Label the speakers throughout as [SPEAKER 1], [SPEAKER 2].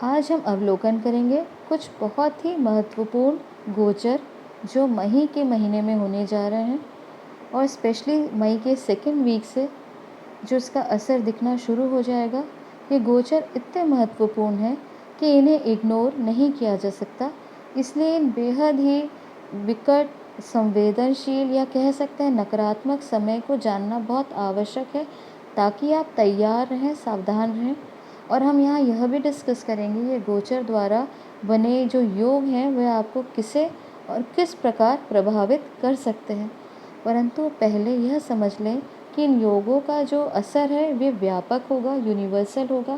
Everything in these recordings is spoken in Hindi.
[SPEAKER 1] आज हम अवलोकन करेंगे कुछ बहुत ही महत्वपूर्ण गोचर जो मई के महीने में होने जा रहे हैं और स्पेशली मई के सेकेंड वीक से जो इसका असर दिखना शुरू हो जाएगा। ये गोचर इतने महत्वपूर्ण हैं कि इन्हें इग्नोर नहीं किया जा सकता, इसलिए इन बेहद ही विकट, संवेदनशील या कह सकते हैं नकारात्मक समय को जानना बहुत आवश्यक है ताकि आप तैयार रहें, सावधान रहें। और हम यहाँ यह भी डिस्कस करेंगे ये गोचर द्वारा बने जो योग हैं वह आपको किसे और किस प्रकार प्रभावित कर सकते हैं। परंतु पहले यह समझ लें कि इन योगों का जो असर है वे व्यापक होगा, यूनिवर्सल होगा।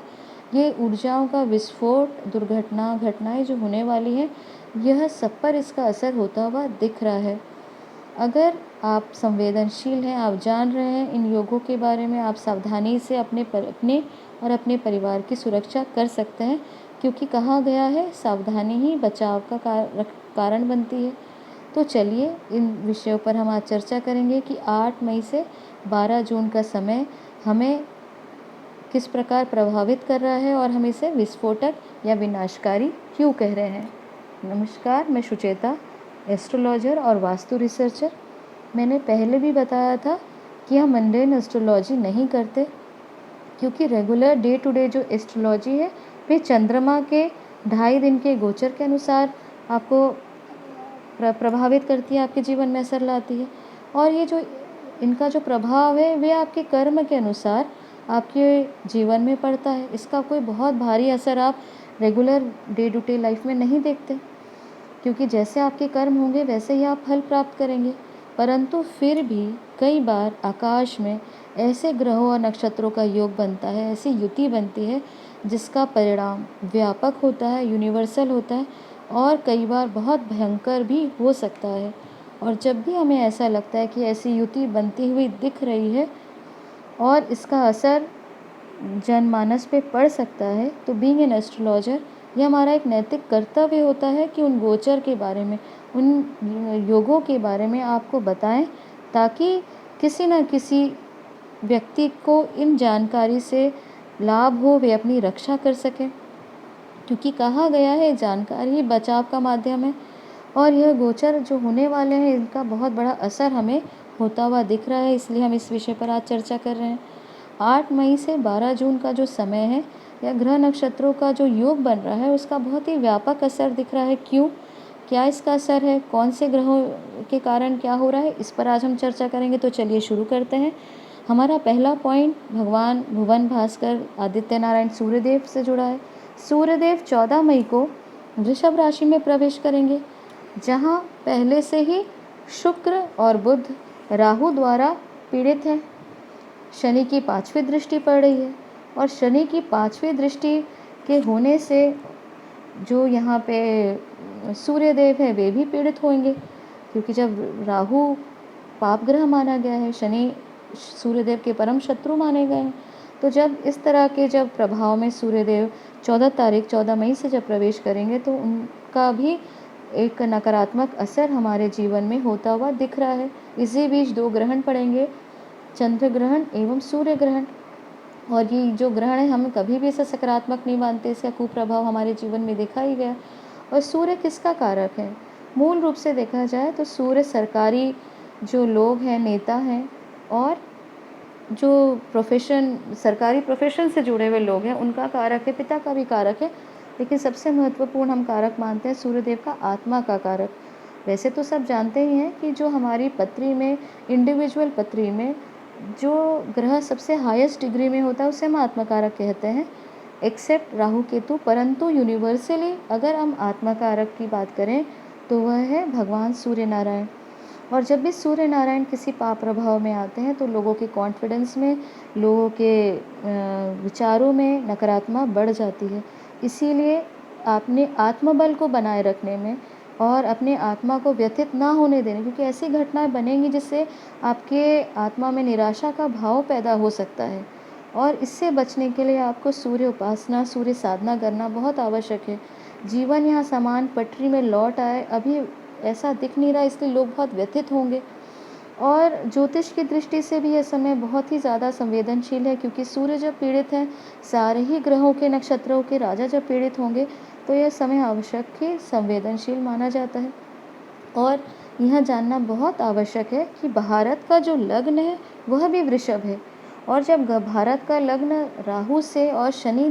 [SPEAKER 1] ये ऊर्जाओं का विस्फोट, घटनाएं जो होने वाली हैं, यह सब पर इसका असर होता हुआ दिख रहा है। अगर आप संवेदनशील हैं, आप जान रहे हैं इन योगों के बारे में, आप सावधानी से अपने और अपने परिवार की सुरक्षा कर सकते हैं, क्योंकि कहा गया है सावधानी ही बचाव का कारण बनती है। तो चलिए इन विषयों पर हम आज चर्चा करेंगे कि 8 मई से 12 जून का समय हमें किस प्रकार प्रभावित कर रहा है और हम इसे विस्फोटक या विनाशकारी क्यों कह रहे हैं। नमस्कार, मैं सुचेता, एस्ट्रोलॉजर और वास्तु रिसर्चर। मैंने पहले भी बताया था कि हम मंडेन एस्ट्रोलॉजी नहीं करते, क्योंकि रेगुलर डे टू डे जो एस्ट्रोलॉजी है वे चंद्रमा के 2.5 दिन के गोचर के अनुसार आपको प्रभावित करती है, आपके जीवन में असर लाती है। और ये जो इनका जो प्रभाव है वे आपके कर्म के अनुसार आपके जीवन में पड़ता है। इसका कोई बहुत भारी असर आप regular day to day life में नहीं देखते, क्योंकि जैसे आपके कर्म होंगे वैसे ही आप फल प्राप्त करेंगे। परंतु फिर भी कई बार आकाश में ऐसे ग्रहों और नक्षत्रों का योग बनता है, ऐसी युति बनती है जिसका परिणाम व्यापक होता है, यूनिवर्सल होता है और कई बार बहुत भयंकर भी हो सकता है। और जब भी हमें ऐसा लगता है कि ऐसी युति बनती हुई दिख रही है और इसका असर जनमानस पे पड़ सकता है, तो बीइंग एन एस्ट्रोलॉजर यह हमारा एक नैतिक कर्तव्य होता है कि उन गोचर के बारे में, उन योगों के बारे में आपको बताएं, ताकि किसी न किसी व्यक्ति को इन जानकारी से लाभ हो, वे अपनी रक्षा कर सकें। क्योंकि कहा गया है जानकारी ही बचाव का माध्यम है। और यह गोचर जो होने वाले हैं इनका बहुत बड़ा असर हमें होता हुआ दिख रहा है, इसलिए हम इस विषय पर आज चर्चा कर रहे हैं। 8 मई से 12 जून का जो समय है या ग्रह नक्षत्रों का जो योग बन रहा है उसका बहुत ही व्यापक असर दिख रहा है। क्यों, क्या इसका असर है, कौन से ग्रहों के कारण क्या हो रहा है, इस पर आज हम चर्चा करेंगे। तो चलिए शुरू करते हैं। हमारा पहला पॉइंट भगवान भुवन भास्कर आदित्य नारायण सूर्यदेव से जुड़ा है। सूर्यदेव 14 मई को वृषभ राशि में प्रवेश करेंगे, जहां पहले से ही शुक्र और बुध राहु द्वारा पीड़ित हैं। शनि की 5वीं दृष्टि पड़ रही है और शनि की 5वीं दृष्टि के होने से जो यहाँ पे सूर्यदेव है वे भी पीड़ित होंगे, क्योंकि जब राहु पाप ग्रह माना गया है, शनि सूर्यदेव के परम शत्रु माने गए हैं, तो जब इस तरह के जब प्रभाव में सूर्यदेव 14 मई से जब प्रवेश करेंगे तो उनका भी एक नकारात्मक असर हमारे जीवन में होता हुआ दिख रहा है। इसी बीच 2 ग्रहण पड़ेंगे, चंद्र ग्रहण एवं सूर्य ग्रहण। और ये जो ग्रहण है हम कभी भी इसे सकारात्मक नहीं मानते, इसका कुप्रभाव हमारे जीवन में देखा ही गया। और सूर्य किसका कारक है? मूल रूप से देखा जाए तो सूर्य सरकारी जो लोग हैं, नेता हैं और जो सरकारी प्रोफेशन से जुड़े हुए लोग हैं उनका कारक है, पिता का भी कारक है। लेकिन सबसे महत्वपूर्ण हम कारक मानते हैं सूर्यदेव का आत्मा का कारक। वैसे तो सब जानते ही हैं कि जो हमारी पत्री में, इंडिविजुअल पत्री में जो ग्रह सबसे हाईएस्ट डिग्री में होता है उसे हम आत्मकारक कहते हैं, एक्सेप्ट राहु केतु। परंतु यूनिवर्सली अगर हम आत्मकारक की बात करें तो वह है भगवान सूर्य नारायण। और जब भी सूर्य नारायण किसी पाप प्रभाव में आते हैं तो लोगों के कॉन्फिडेंस में, लोगों के विचारों में नकारात्मक बढ़ जाती है। इसीलिए अपने आत्मबल को बनाए रखने में और अपने आत्मा को व्यथित ना होने देने, क्योंकि ऐसी घटनाएं बनेंगी जिससे आपके आत्मा में निराशा का भाव पैदा हो सकता है। और इससे बचने के लिए आपको सूर्य उपासना, सूर्य साधना करना बहुत आवश्यक है। जीवन यहाँ समान पटरी में लौट आए, अभी ऐसा दिख नहीं रहा, इसलिए लोग बहुत व्यथित होंगे। और ज्योतिष की दृष्टि से भी यह समय बहुत ही ज़्यादा संवेदनशील है, क्योंकि सूर्य जब पीड़ित है, सारे ही ग्रहों के नक्षत्रों के राजा जब पीड़ित होंगे, तो यह समय आवश्यक ही संवेदनशील माना जाता है। और यह जानना बहुत आवश्यक है कि भारत का जो लग्न है वह भी वृषभ है, और जब भारत का लग्न राहु से और शनि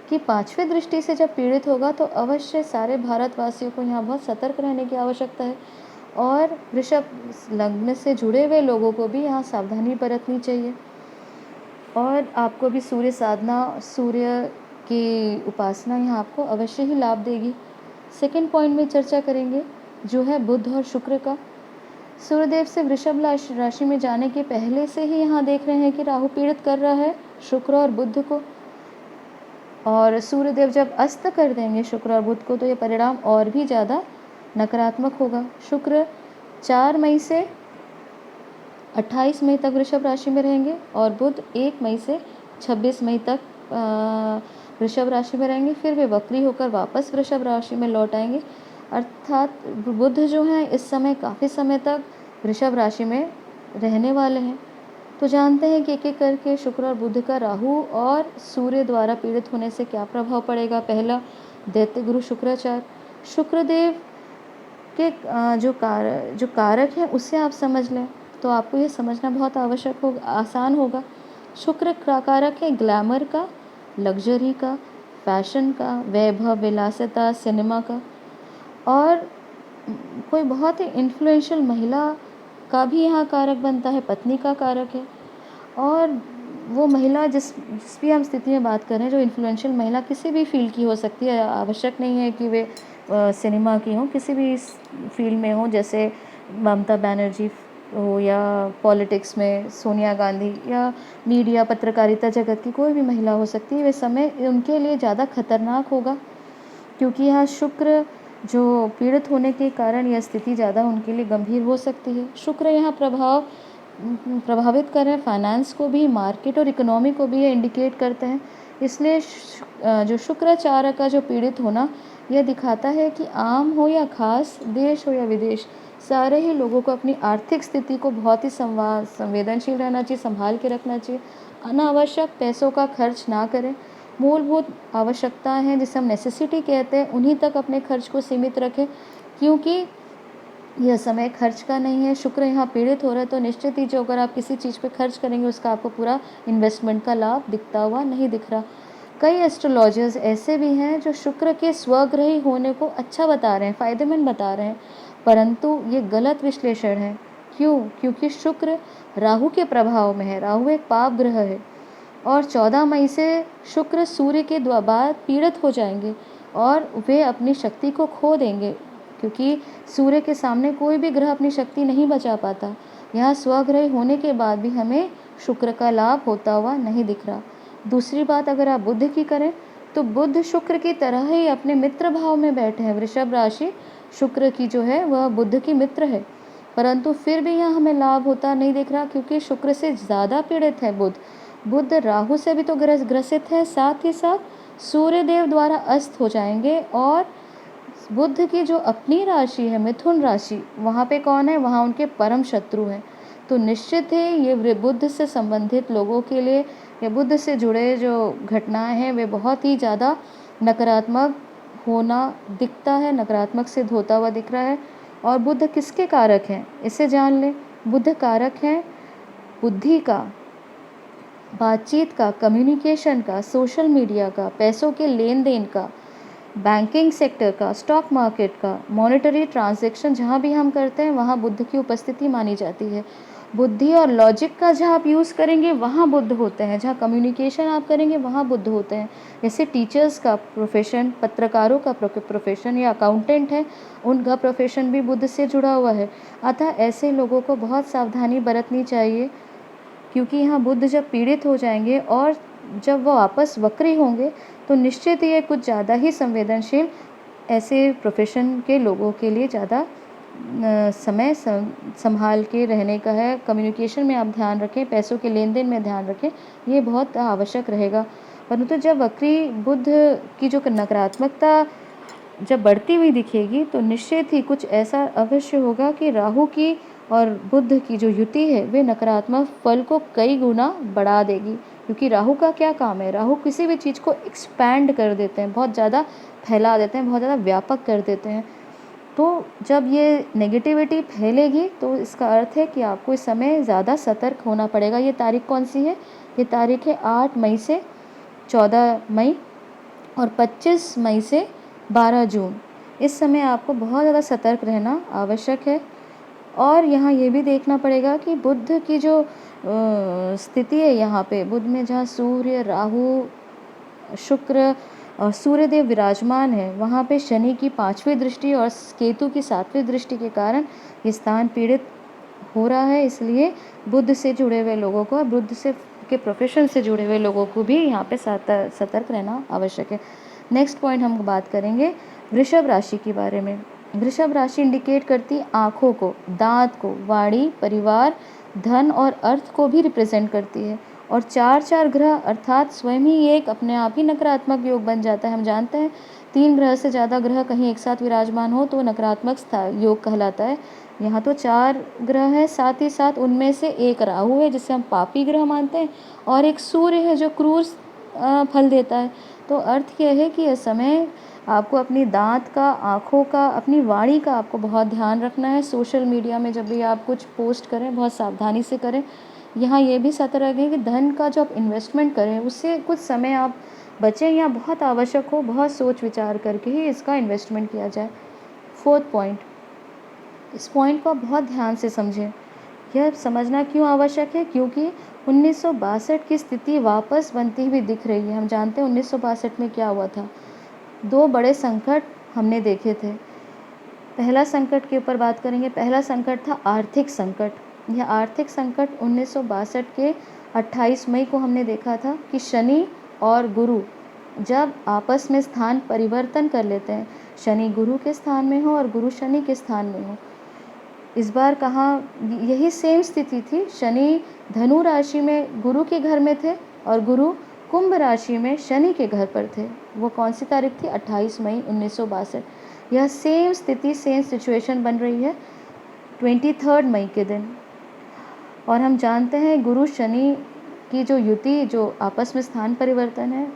[SPEAKER 1] की 5वीं दृष्टि से जब पीड़ित होगा, तो अवश्य सारे भारतवासियों को यहाँ बहुत सतर्क रहने की आवश्यकता है। और वृषभ लग्न से जुड़े हुए लोगों को भी यहाँ सावधानी बरतनी चाहिए। और आपको भी सूर्य साधना, सूर्य की उपासना यहाँ आपको अवश्य ही लाभ देगी। सेकंड पॉइंट में चर्चा करेंगे जो है बुध और शुक्र का। सूर्यदेव से वृषभ राशि में जाने के पहले से ही यहाँ देख रहे हैं कि राहु पीड़ित कर रहा है शुक्र और बुध को, और सूर्यदेव जब अस्त कर देंगे शुक्र और बुध को, तो ये परिणाम और भी ज़्यादा नकारात्मक होगा। शुक्र 4 मई से 28 मई तक वृषभ राशि में रहेंगे, और बुध 1 मई से 26 मई तक वृषभ राशि में रहेंगे। फिर वे वक्री होकर वापस वृषभ राशि में लौट आएंगे। अर्थात बुध जो हैं इस समय काफ़ी समय तक वृषभ राशि में रहने वाले हैं। तो जानते हैं कि एक एक करके शुक्र और बुध का राहु और सूर्य द्वारा पीड़ित होने से क्या प्रभाव पड़ेगा। पहला, दैत्य गुरु शुक्राचार्य। शुक्रदेव के जो कारक हैं उसे आप समझ लें, तो आपको ये समझना बहुत आवश्यक होगा, आसान होगा। शुक्र कारक है ग्लैमर का, लग्जरी का, फैशन का, वैभव विलासिता, सिनेमा का। और कोई बहुत ही इन्फ्लुएंशियल महिला का भी यहाँ कारक बनता है, पत्नी का कारक है। और वो महिला जिस भी हम स्थिति में बात करें, जो इन्फ्लुएंशियल महिला किसी भी फील्ड की हो सकती है, आवश्यक नहीं है कि वे सिनेमा की हों, किसी भी फील्ड में हो, जैसे ममता बनर्जी हो, या पॉलिटिक्स में सोनिया गांधी, या मीडिया पत्रकारिता जगत की कोई भी महिला हो सकती है। वे समय उनके लिए ज़्यादा खतरनाक होगा, क्योंकि यहाँ शुक्र जो पीड़ित होने के कारण यह स्थिति ज़्यादा उनके लिए गंभीर हो सकती है। शुक्र यहाँ प्रभावित कर रहे हैं फाइनेंस को भी, मार्केट और इकोनॉमी को भी ये इंडिकेट करते हैं। इसलिए जो शुक्राचार्य का जो पीड़ित होना, यह दिखाता है कि आम हो या खास, देश हो या विदेश, सारे ही लोगों को अपनी आर्थिक स्थिति को बहुत ही संवेदनशील रहना चाहिए, संभाल के रखना चाहिए। अनावश्यक पैसों का खर्च ना करें। मूलभूत आवश्यकताएं हैं जिसे हम नेसेसिटी कहते हैं, उन्हीं तक अपने खर्च को सीमित रखें, क्योंकि यह समय खर्च का नहीं है। शुक्र यहाँ पीड़ित हो रहा है, तो निश्चित ही जो अगर आप किसी चीज़ पे खर्च करेंगे, उसका आपको पूरा इन्वेस्टमेंट का लाभ दिखता हुआ नहीं दिख रहा। कई एस्ट्रोलॉजर्स ऐसे भी हैं जो शुक्र के स्वग्रही होने को अच्छा बता रहे हैं, फ़ायदेमंद बता रहे हैं, परंतु ये गलत विश्लेषण है। क्यों? क्योंकि शुक्र राहु के प्रभाव में है। राहु एक पाप ग्रह है, और 14 मई से शुक्र सूर्य के बाद पीड़ित हो जाएंगे, और वे अपनी शक्ति को खो देंगे, क्योंकि सूर्य के सामने कोई भी ग्रह अपनी शक्ति नहीं बचा पाता। यहाँ स्वग्रह होने के बाद भी हमें शुक्र का लाभ होता हुआ नहीं दिख रहा। दूसरी बात, अगर आप बुध की करें, तो बुध शुक्र की तरह ही अपने मित्र भाव में बैठे हैं। वृषभ राशि शुक्र की जो है वह बुध की मित्र है, परंतु फिर भी यहाँ हमें लाभ होता नहीं दिख रहा, क्योंकि शुक्र से ज़्यादा पीड़ित है बुध। बुध राहु से भी तो ग्रसित है, साथ ही साथ सूर्यदेव द्वारा अस्त हो जाएंगे। और बुध की जो अपनी राशि है मिथुन राशि, वहाँ पे कौन है? वहाँ उनके परम शत्रु हैं। तो निश्चित है ये बुध से संबंधित लोगों के लिए, या बुध से जुड़े जो घटनाएं हैं, वे बहुत ही ज़्यादा नकारात्मक होना दिखता है, नकारात्मक सिद्ध होता हुआ दिख रहा है। और बुध किसके कारक हैं, इसे जान लें। बुध कारक हैं बुद्धि का, बातचीत का, कम्युनिकेशन का, सोशल मीडिया का, पैसों के लेन देन का, बैंकिंग सेक्टर का, स्टॉक मार्केट का, मॉनेटरी ट्रांजैक्शन जहाँ भी हम करते हैं वहाँ बुध की उपस्थिति मानी जाती है। बुद्धि और लॉजिक का जहाँ आप यूज़ करेंगे वहाँ बुध होते हैं, जहाँ कम्युनिकेशन आप करेंगे वहाँ बुध होते हैं। जैसे टीचर्स का प्रोफेशन, पत्रकारों का प्रोफेशन, या अकाउंटेंट है, उनका प्रोफेशन भी बुध से जुड़ा हुआ है। अतः ऐसे लोगों को बहुत सावधानी बरतनी चाहिए, क्योंकि यहाँ बुध जब पीड़ित हो जाएंगे और जब वो वापस वक्री होंगे, तो निश्चित ये कुछ ज़्यादा ही संवेदनशील ऐसे प्रोफेशन के लोगों के लिए ज़्यादा समय संभाल के रहने का है। कम्युनिकेशन में आप ध्यान रखें, पैसों के लेन देन में ध्यान रखें, ये बहुत आवश्यक रहेगा। परंतु जब वक्री बुध की जो नकारात्मकता जब बढ़ती हुई दिखेगी, तो निश्चित ही कुछ ऐसा अवश्य होगा कि राहु की और बुध की जो युति है वे नकारात्मक फल को कई गुना बढ़ा देगी, क्योंकि राहु का क्या काम है, राहु किसी भी चीज़ को एक्सपैंड कर देते हैं, बहुत ज़्यादा फैला देते हैं, बहुत ज़्यादा व्यापक कर देते हैं। तो जब ये नेगेटिविटी फैलेगी तो इसका अर्थ है कि आपको इस समय ज़्यादा सतर्क होना पड़ेगा। ये तारीख कौन सी है, ये तारीख है 8 मई से 14 मई और 25 मई से 12 जून। इस समय आपको बहुत ज़्यादा सतर्क रहना आवश्यक है। और यहाँ ये भी देखना पड़ेगा कि बुध की जो स्थिति है, यहाँ पे बुध में जहाँ सूर्य, राहु, शुक्र और सूर्यदेव विराजमान है, वहाँ पे शनि की 5वीं दृष्टि और केतु की 7वीं दृष्टि के कारण ये स्थान पीड़ित हो रहा है। इसलिए बुध से जुड़े हुए लोगों को, बुध से के प्रोफेशन से जुड़े हुए लोगों को भी यहाँ पे सतर्क रहना आवश्यक है। नेक्स्ट पॉइंट हम बात करेंगे वृषभ राशि के बारे में। वृषभ राशि इंडिकेट करती आँखों को, दांत को, वाणी, परिवार, धन और अर्थ को भी रिप्रेजेंट करती है। और 4 ग्रह अर्थात स्वयं ही एक अपने आप ही नकारात्मक योग बन जाता है। हम जानते हैं 3 ग्रह से ज़्यादा ग्रह कहीं एक साथ विराजमान हो तो नकारात्मक योग कहलाता है। यहाँ तो 4 ग्रह है, साथ ही साथ उनमें से एक राहु है जिसे हम पापी ग्रह मानते हैं, और एक सूर्य है जो क्रूर फल देता है। तो अर्थ यह है कि इस समय आपको अपनी दांत का, आँखों का, अपनी वाणी का आपको बहुत ध्यान रखना है। सोशल मीडिया में जब भी आप कुछ पोस्ट करें बहुत सावधानी से करें। यहाँ ये भी सतर्क है कि धन का जो आप इन्वेस्टमेंट करें उससे कुछ समय आप बचें, या बहुत आवश्यक हो बहुत सोच विचार करके ही इसका इन्वेस्टमेंट किया जाए। 4th पॉइंट, इस पॉइंट को आप बहुत ध्यान से समझें। यह समझना क्यों आवश्यक है, क्योंकि 1962 की स्थिति वापस बनती हुई दिख रही है। हम जानते हैं 1962 में क्या हुआ था। 2 बड़े संकट हमने देखे थे। पहला संकट के ऊपर बात करेंगे। पहला संकट था आर्थिक संकट। यह आर्थिक संकट 1962 के 28 मई को हमने देखा था कि शनि और गुरु जब आपस में स्थान परिवर्तन कर लेते हैं, शनि गुरु के स्थान में हो और गुरु शनि के स्थान में हो। इस बार कहाँ यही सेम स्थिति थी, शनि धनु राशि में गुरु के घर में थे और गुरु कुंभ राशि में शनि के घर पर थे। वो कौन सी तारीख थी, 28 मई 1962। यह सेम स्थिति, सेम सिचुएशन बन रही है 23 मई के दिन। और हम जानते हैं गुरु शनि की जो युति, जो आपस में स्थान परिवर्तन है,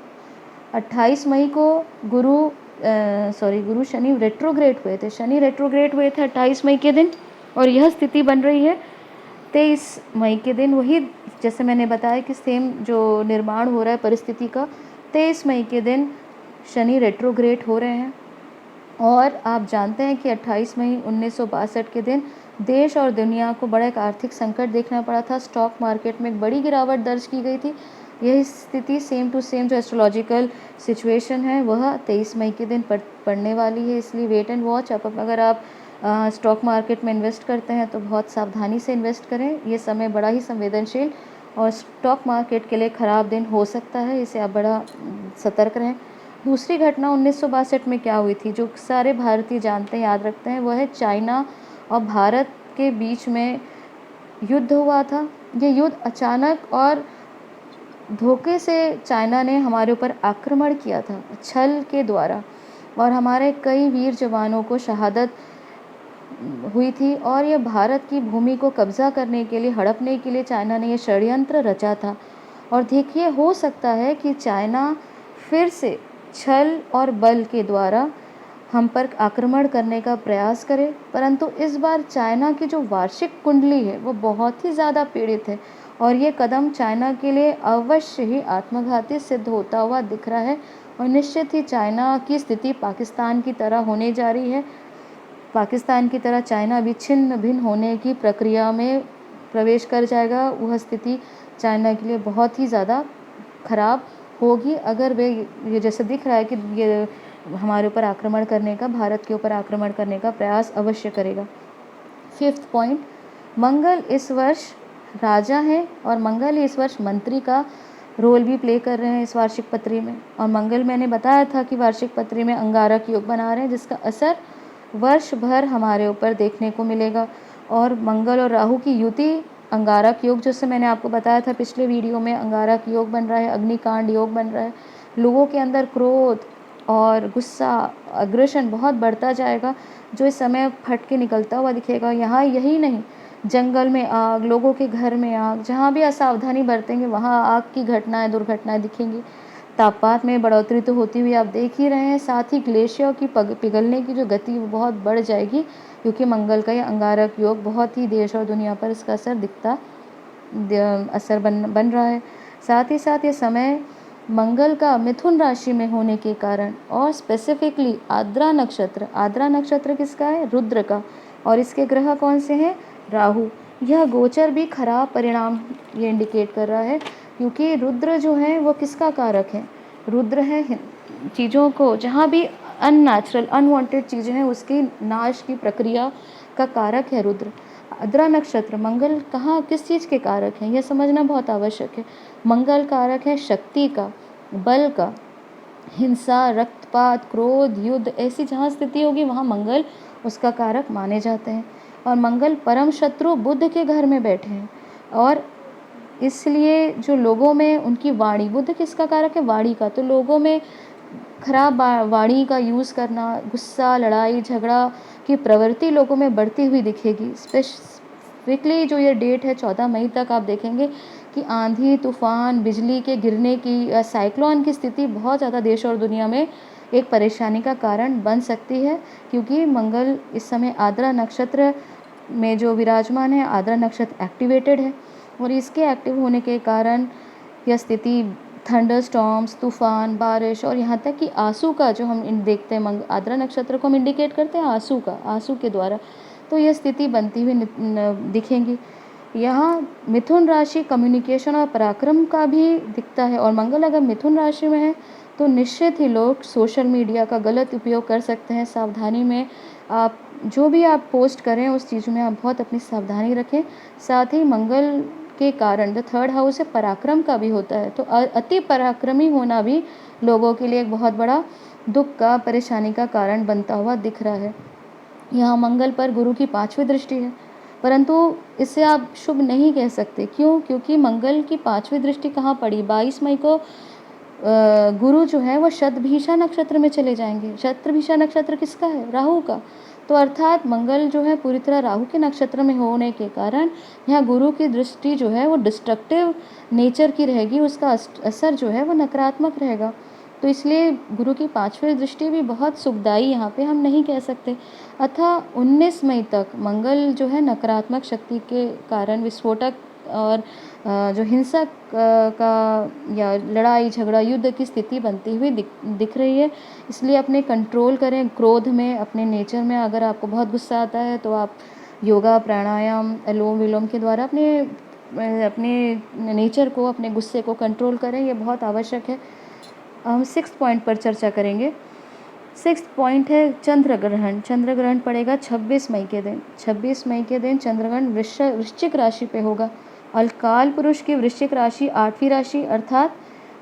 [SPEAKER 1] 28 मई को गुरु शनि रेट्रोग्रेड हुए थे। शनि रेट्रोग्रेड हुए थे 28 मई के दिन, और यह स्थिति बन रही है 23 मई के दिन। वही जैसे मैंने बताया कि सेम जो निर्माण हो रहा है परिस्थिति का, 23 मई के दिन शनि रेट्रोग्रेड हो रहे हैं। और आप जानते हैं कि 28 मई 1962 के दिन देश और दुनिया को बड़ा एक आर्थिक संकट देखना पड़ा था। स्टॉक मार्केट में एक बड़ी गिरावट दर्ज की गई थी। यही स्थिति सेम टू सेम जो एस्ट्रोलॉजिकल सिचुएशन है वह 23 मई के दिन पड़ने वाली है। इसलिए वेट एंड वॉच। अगर आप स्टॉक मार्केट में इन्वेस्ट करते हैं तो बहुत सावधानी से इन्वेस्ट करें। ये समय बड़ा ही संवेदनशील और स्टॉक मार्केट के लिए ख़राब दिन हो सकता है, इसे आप बड़ा सतर्क रहें। दूसरी घटना 1962 में क्या हुई थी जो सारे भारतीय जानते हैं, याद रखते हैं, वह है चाइना और भारत के बीच में युद्ध हुआ था। ये युद्ध अचानक और धोखे से चाइना ने हमारे ऊपर आक्रमण किया था, छल के द्वारा, और हमारे कई वीर जवानों को शहादत हुई थी। और यह भारत की भूमि को कब्जा करने के लिए, हड़पने के लिए चाइना ने यह षड्यंत्र रचा था। और देखिए, हो सकता है कि चाइना फिर से छल और बल के द्वारा हम पर आक्रमण करने का प्रयास करे, परंतु इस बार चाइना की जो वार्षिक कुंडली है वो बहुत ही ज़्यादा पीड़ित है, और ये कदम चाइना के लिए अवश्य ही आत्मघाती सिद्ध होता हुआ दिख रहा है। और निश्चित ही चाइना की स्थिति पाकिस्तान की तरह होने जा रही है। पाकिस्तान की तरह चाइना भी छिन्न भिन्न होने की प्रक्रिया में प्रवेश कर जाएगा। वह स्थिति चाइना के लिए बहुत ही ज़्यादा खराब होगी अगर वे, ये जैसे दिख रहा है कि ये हमारे ऊपर आक्रमण करने का, भारत के ऊपर आक्रमण करने का प्रयास अवश्य करेगा। 5th पॉइंट, मंगल इस वर्ष राजा है और मंगल इस वर्ष मंत्री का रोल भी प्ले कर रहे हैं इस वार्षिक पत्री में। और मंगल, मैंने बताया था कि वार्षिक पत्री में अंगारक योग बना रहे हैं जिसका असर वर्ष भर हमारे ऊपर देखने को मिलेगा। और मंगल और राहु की युति अंगारक योग, जैसे मैंने आपको बताया था पिछले वीडियो में, अंगारक योग बन रहा है, अग्निकांड योग बन रहा है। लोगों के अंदर क्रोध और गुस्सा, अग्रेशन बहुत बढ़ता जाएगा, जो इस समय फट के निकलता हुआ दिखेगा। यहाँ यही नहीं, जंगल में आग, लोगों के घर में आग, जहाँ भी असावधानी बरतेंगे वहाँ आग की घटनाएं, दुर्घटनाएं दिखेंगी। तापमान में बढ़ोतरी तो होती हुई आप देख ही रहे हैं, साथ ही ग्लेशियर की पिघलने की जो गति वो बहुत बढ़ जाएगी, क्योंकि मंगल का ये अंगारक योग बहुत ही देश और दुनिया पर इसका असर बन रहा है। साथ ही साथ ये समय मंगल का मिथुन राशि में होने के कारण, और स्पेसिफिकली आद्रा नक्षत्र किसका है? रुद्र का। और इसके ग्रह कौन से हैं? राहु। यह गोचर भी खराब परिणाम ये इंडिकेट कर रहा है, क्योंकि रुद्र जो है वो किसका कारक है? रुद्र है चीज़ों को, जहाँ भी अननेचुरल अनवांटेड चीज़ें हैं उसकी नाश की प्रक्रिया का कारक है रुद्र। आद्रा नक्षत्र, मंगल कहाँ किस चीज़ के कारक हैं यह समझना बहुत आवश्यक है। मंगल कारक है शक्ति का, बल का, हिंसा, रक्तपात, क्रोध, युद्ध, ऐसी जहाँ स्थिति होगी वहाँ मंगल उसका कारक माने जाते हैं। और मंगल परम शत्रु बुध के घर में बैठे हैं, और इसलिए जो लोगों में उनकी वाणी, बुध किसका कारक है? वाणी का। तो लोगों में खराब वाणी का यूज़ करना, गुस्सा, लड़ाई झगड़ा की प्रवृत्ति लोगों में बढ़ती हुई दिखेगी। स्पेसिफिकली जो ये डेट है 14 मई तक आप देखेंगे कि आंधी, तूफान, बिजली के गिरने की, साइक्लोन की स्थिति बहुत ज़्यादा देश और दुनिया में एक परेशानी का कारण बन सकती है, क्योंकि मंगल इस समय आद्रा नक्षत्र में जो विराजमान है, आद्रा नक्षत्र एक्टिवेटेड है, और इसके एक्टिव होने के कारण यह स्थिति थंडर स्टॉर्म्स, तूफान, बारिश, और यहाँ तक कि आंसू का जो हम देखते हैं, आद्रा नक्षत्र को हम इंडिकेट करते हैं आंसू के द्वारा, तो यह स्थिति बनती हुई दिखेंगी। यहाँ मिथुन राशि कम्युनिकेशन और पराक्रम का भी दिखता है, और मंगल अगर मिथुन राशि में है तो निश्चित ही लोग सोशल मीडिया का गलत उपयोग कर सकते हैं। सावधानी में आप जो भी आप पोस्ट करें उस चीज़ में आप बहुत अपनी सावधानी रखें। साथ ही मंगल के कारण जो थर्ड हाउस है पराक्रम का भी होता है, तो अति पराक्रमी होना भी लोगों के लिए एक बहुत बड़ा दुख का, परेशानी का कारण बनता हुआ दिख रहा है। यहाँ मंगल पर गुरु की 5वीं दृष्टि है, परंतु इसे आप शुभ नहीं कह सकते। क्यों? क्योंकि मंगल की 5वीं दृष्टि कहाँ पड़ी? 22 मई को गुरु जो है वो शतभिषा नक्षत्र में चले जाएंगे। शतभिषा नक्षत्र किसका है? राहु का। तो अर्थात मंगल जो है पूरी तरह राहु के नक्षत्र में होने के कारण यहाँ गुरु की दृष्टि जो है वो डिस्ट्रक्टिव नेचर की रहेगी, उसका असर जो है वो नकारात्मक रहेगा। तो इसलिए गुरु की 5वीं दृष्टि भी बहुत सुखदायी यहाँ पे हम नहीं कह सकते। अतः 19 मई तक मंगल जो है नकारात्मक शक्ति के कारण विस्फोटक और जो हिंसक का या लड़ाई झगड़ा युद्ध की स्थिति बनती हुई दिख रही है। इसलिए अपने कंट्रोल करें क्रोध में, अपने नेचर में। अगर आपको बहुत गुस्सा आता है तो आप योगा, प्राणायाम, अनुलोम विलोम के द्वारा अपने नेचर को, अपने गुस्से को कंट्रोल करें, ये बहुत आवश्यक है। हम 6 पॉइंट पर चर्चा करेंगे। 6 पॉइंट है चंद्र ग्रहण। चंद्र ग्रहण पड़ेगा 26 मई के दिन। 26 मई के दिन चंद्र ग्रहण वृश्चिक राशि पे होगा। और काल पुरुष की वृश्चिक राशि 8वीं राशि, अर्थात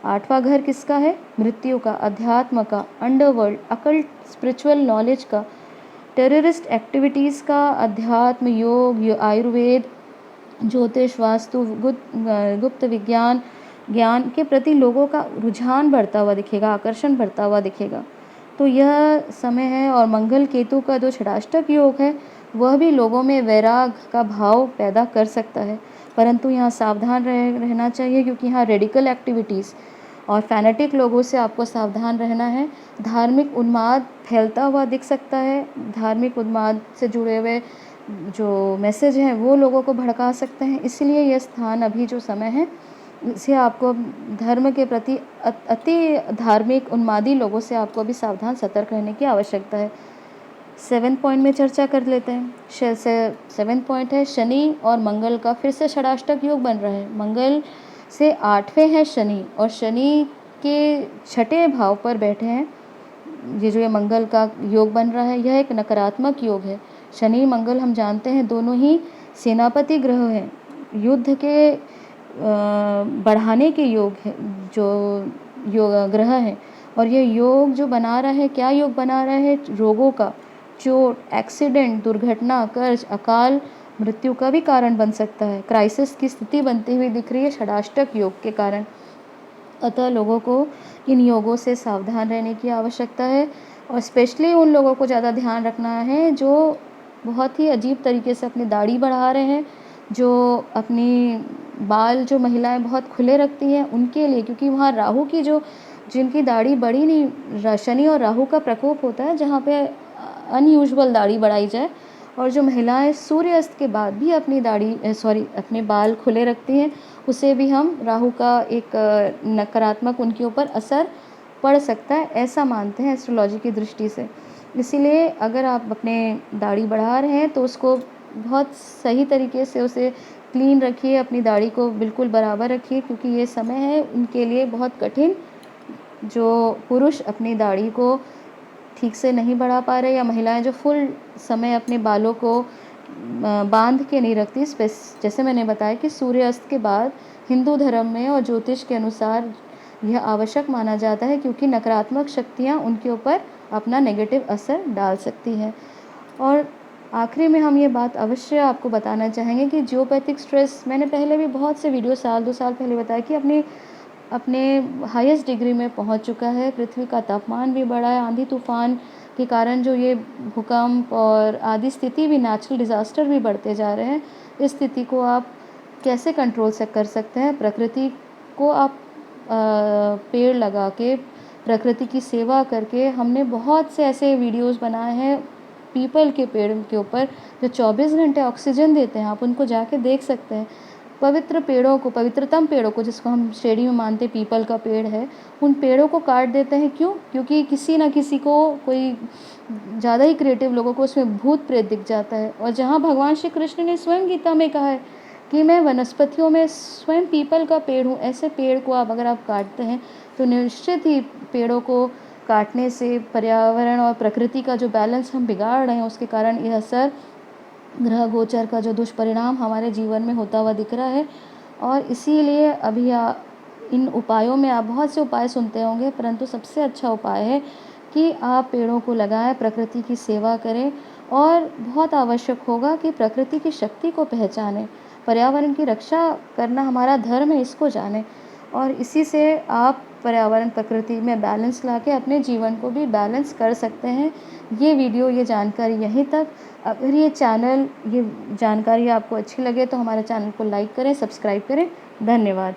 [SPEAKER 1] 8वां घर किसका है? मृत्यु का, अध्यात्म का, अंडरवर्ल्ड, अकल्ट, स्पिरिचुअल नॉलेज का, टेररिस्ट एक्टिविटीज़ का, अध्यात्म, योग, आयुर्वेद, ज्योतिष, वास्तु, गुप्त विज्ञान, ज्ञान के प्रति लोगों का रुझान बढ़ता हुआ दिखेगा, आकर्षण बढ़ता हुआ दिखेगा। तो यह समय है। और मंगल केतु का जो षडाष्टक योग है वह भी लोगों में वैराग का भाव पैदा कर सकता है, परंतु यहाँ सावधान रहना चाहिए, क्योंकि यहाँ रेडिकल एक्टिविटीज़ और फैनेटिक लोगों से आपको सावधान रहना है। धार्मिक उन्माद फैलता हुआ दिख सकता है। धार्मिक उन्माद से जुड़े हुए जो मैसेज हैं वो लोगों को भड़का सकते हैं। इसलिए यह स्थान, अभी जो समय है, इसे आपको धर्म के प्रति अति धार्मिक उन्मादी लोगों से आपको अभी सावधान सतर्क रहने की आवश्यकता है। 7 पॉइंट में चर्चा कर लेते हैं। 7 पॉइंट है शनि और मंगल का फिर से षडाष्टक योग बन रहा है। मंगल से 8वें है शनि, और शनि के 6ठे भाव पर बैठे हैं। ये जो ये मंगल का योग बन रहा है यह एक नकारात्मक योग है। शनि मंगल हम जानते हैं दोनों ही सेनापति ग्रह हैं, युद्ध के बढ़ाने के योग है, जो योग ग्रह है। और ये योग जो बना रहा है, क्या योग बना रहा है? रोगों का, चोट, एक्सीडेंट, दुर्घटना, कर्ज, अकाल मृत्यु का भी कारण बन सकता है। क्राइसिस की स्थिति बनती हुई दिख रही है षडाष्टक योग के कारण। अतः लोगों को इन योगों से सावधान रहने की आवश्यकता है, और स्पेशली उन लोगों को ज़्यादा ध्यान रखना है जो बहुत ही अजीब तरीके से अपनी दाढ़ी बढ़ा रहे हैं, जो अपनी बाल जो महिलाएं बहुत खुले रखती हैं उनके लिए, क्योंकि वहाँ राहु की जो जिनकी दाढ़ी बड़ी नहीं, शनि और राहु का प्रकोप होता है जहाँ पे अनयूजुअल दाढ़ी बढ़ाई जाए। और जो महिलाएं सूर्यास्त के बाद भी अपनी अपने बाल खुले रखती हैं, उसे भी हम राहु का एक नकारात्मक उनके ऊपर असर पड़ सकता है, ऐसा मानते हैं एस्ट्रोलॉजी की दृष्टि से। इसीलिए अगर आप अपने दाढ़ी बढ़ा रहे हैं तो उसको बहुत सही तरीके से उसे क्लीन रखिए, अपनी दाढ़ी को बिल्कुल बराबर रखिए, क्योंकि ये समय है उनके लिए बहुत कठिन। जो पुरुष अपनी दाढ़ी को ठीक से नहीं बढ़ा पा रहे, या महिलाएं जो फुल समय अपने बालों को बांध के नहीं रखती, जैसे मैंने बताया कि सूर्यास्त के बाद हिंदू धर्म में और ज्योतिष के अनुसार यह आवश्यक माना जाता है, क्योंकि नकारात्मक शक्तियाँ उनके ऊपर अपना नेगेटिव असर डाल सकती हैं। और आखिरी में हम ये बात अवश्य आपको बताना चाहेंगे कि जियोपैथिक स्ट्रेस, मैंने पहले भी बहुत से वीडियो साल 2 साल पहले बताया कि अपने हाईएस्ट डिग्री में पहुंच चुका है। पृथ्वी का तापमान भी बढ़ा है, आंधी तूफान के कारण जो ये भूकंप और आदि स्थिति भी, नेचुरल डिज़ास्टर भी बढ़ते जा रहे हैं। इस स्थिति को आप कैसे कंट्रोल से कर सकते हैं? प्रकृति को आप पेड़ लगा के, प्रकृति की सेवा करके, हमने बहुत से ऐसे वीडियोस बनाए हैं पीपल के पेड़ के ऊपर जो 24 घंटे ऑक्सीजन देते हैं, आप उनको जाके देख सकते हैं। पवित्र पेड़ों को, पवित्रतम पेड़ों को, जिसको हम श्रेणी में मानते पीपल का पेड़ है, उन पेड़ों को काट देते हैं। क्यों? क्योंकि किसी ना किसी को, कोई ज़्यादा ही क्रिएटिव लोगों को उसमें भूत प्रेत दिख जाता है। और जहाँ भगवान श्री कृष्ण ने स्वयं गीता में कहा है कि मैं वनस्पतियों में स्वयं पीपल का पेड़ हूँ, ऐसे पेड़ को अगर आप काटते हैं तो निश्चित ही पेड़ों को काटने से पर्यावरण और प्रकृति का जो बैलेंस हम बिगाड़ रहे हैं, उसके कारण यह असर ग्रह गोचर का जो दुष्परिणाम हमारे जीवन में होता हुआ दिख रहा है। और इसीलिए अभी इन उपायों में, आप बहुत से उपाय सुनते होंगे, परंतु सबसे अच्छा उपाय है कि आप पेड़ों को लगाएं, प्रकृति की सेवा करें, और बहुत आवश्यक होगा कि प्रकृति की शक्ति को पहचानें। पर्यावरण की रक्षा करना हमारा धर्म है, इसको जानें, और इसी से आप पर्यावरण प्रकृति में बैलेंस लाके अपने जीवन को भी बैलेंस कर सकते हैं। ये वीडियो, ये जानकारी यहीं तक। अगर ये जानकारी आपको अच्छी लगे तो हमारे चैनल को लाइक करें, सब्सक्राइब करें। धन्यवाद।